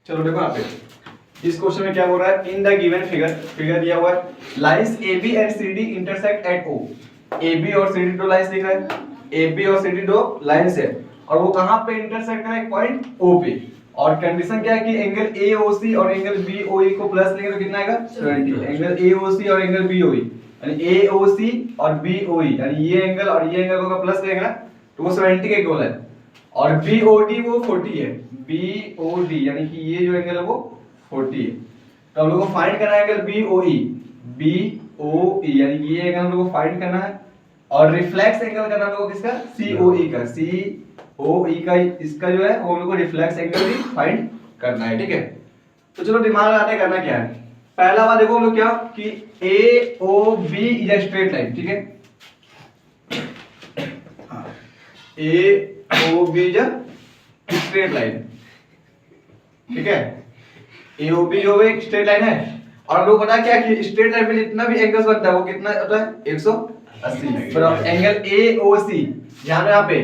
चलो देखो यहाँ पे इस क्वेश्चन में क्या बोल रहा है, इन द गिवन फिगर दिया हुआ है, lines A B and C D intersect at O. A B और सी डी दो लाइंस दिख रहा है, ए बी और सी डी दो लाइंस है, और वो कहाँ पे इंटरसेक्ट कर रहे हैं, पॉइंट ओ पे। और कंडीशन क्या है कि एंगल ए ओ सी और एंगल बी ओ ई को प्लस लेंगे तो कितना आएगा 70। एंगल ए ओ सी और एंगल बी ओ ई यानी ए ओ सी और बी ओ ई यानी ये एंगल और ये एंगल को प्लस लेंगे ना तो वो 70 के इक्वल है। और बी ओ डी वो 40 है, बी ओ डी यानी कि ये जो एंगल है वो 40 है। तो हम लोग को फाइंड करना है एंगल बी ओ ई, बी ओ ई यानी कि ये एंगल हम लोग को फाइंड करना है। और रिफ्लेक्स एंगल करना हम लोग को किसका, सी ओ ई का, सी ओ ई का इसका जो है वो हम लोग को रिफ्लेक्स एंगल भी फाइंड करना है, ठीक है। तो चलो दिमाग लगाते करना क्या है। पहला बात देखो हम लोग क्या कि A O B is a straight line, ठीक है। A O B is a straight line, ठीक है। ए ओ बी जो एक स्ट्रेट लाइन है, और हम लोग पता क्या कि स्ट्रेट लाइन में जितना भी एंगल्स बनता है वो कितना होता है 180। पर एंगल ए ओ सी ध्यान रहे यहाँ पे,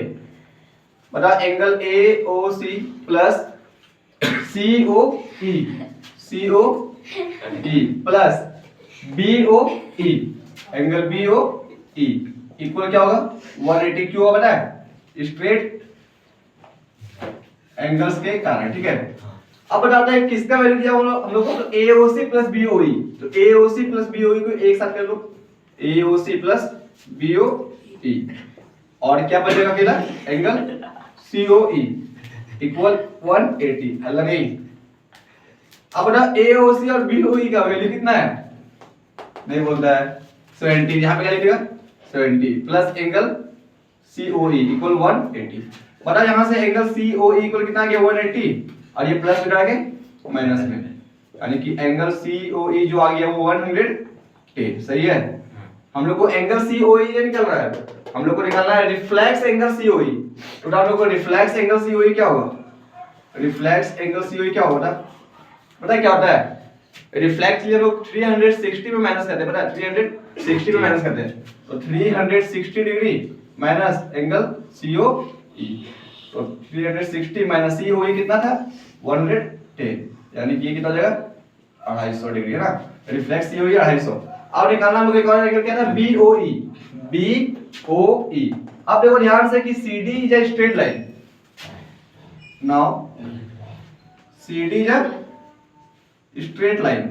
बता angle A O C plus C O E plus B O E angle B O E equal क्या होगा 180। क्यों होगा पता है, स्ट्रेट एंगल्स के कारण, ठीक है। अब बताते हैं किसका वैल्यू दिया हम लोग को, तो AOC प्लस BOE। तो AOC प्लस BOE को एक साथ कर लो, AOC प्लस BOE, और क्या बचेगा अकेला एंगल COE इक्वल 180। हल नहीं। अब बता AOC और BOE का वैल्यू कितना है, नहीं बोलता है 70। यहाँ पे क्या लिखेगा 70 प्लस एंगल COE इक्वल 180। बता यहाँ से एंगल COE इक्वल कितना आ गया 180, और ये प्लस बिठा के माइनस में, यानी कि एंगल COE जो आ गया वो 110। सही है। हम लोग को एंगल COE ये निकल रहा है, हम लोग को निकालना है रिफ्लेक्स एंगल COE। तो हम लोग को रिफ्लेक्स एंगल COE क्या होगा, रिफ्लेक्स एंगल COE क्या होगा पता है क्या होता है, रिफ्लेक्स ये लोग 360 में माइनस करते हैं, पता है 360 में माइनस करते हैं। तो 360 डिग्री माइनस एंगल COE, तो 360 माइनस COE कितना था 110, यानी कि ये कितना हो जाएगा 250 डिग्री है ना। Reflex COE 250। अब निकालना हम लोग एक और एंगल क्या था BOE, BOE। अब देखो ध्यान से कि CD is a straight line. Now CD is a straight line,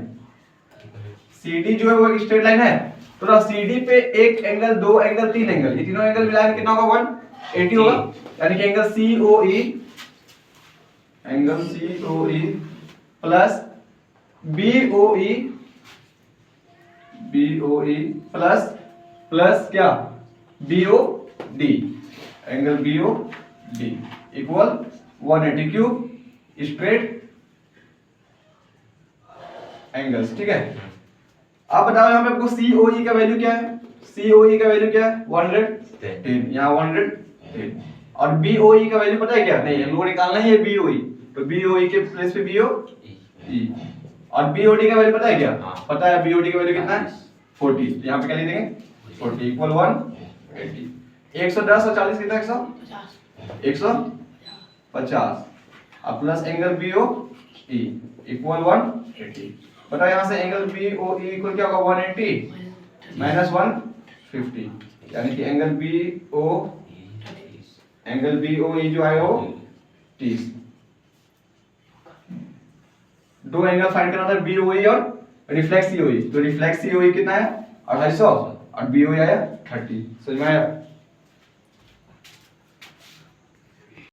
CD जो है वो एक स्ट्रेट लाइन है। तो ना CD पे एक एंगल, दो एंगल, तीन एंगल, ये तीनों एंगल मिला के कितना होगा 180 होगा। यानी कि angle COE plus BOE plus क्या BOD, angle BOD equal 180 cube straight angles, ठीक है। अब बताओ यहाँ पे आपको COE का वैल्यू क्या है, COE का वैल्यू क्या है 110, यहाँ 110। और BOE का वैल्यू पता है क्या, नहीं हम लोग को निकालना ही है BOE, तो BOE के प्लेस पे BOE। और BOD का वैल्यू पता है क्या, पता है BOD का वैल्यू कितना है 40। तो यहाँ पे क्या लिख देंगे 40 इक्वल 180। 110 और 40 कितना 150, अब प्लस एंगल BOE इक्वल 180। बता यहाँ से एंगल BOE इक्वल क्या होगा 180 माइनस 150, यानी कि एंगल BOE जो आएगा वो 30। दो एंगल फाइंड करना था BOE और रिफ्लेक्स COE। तो रिफ्लेक्स COE कितना है 250 और BOE आया 30। समझ में आया।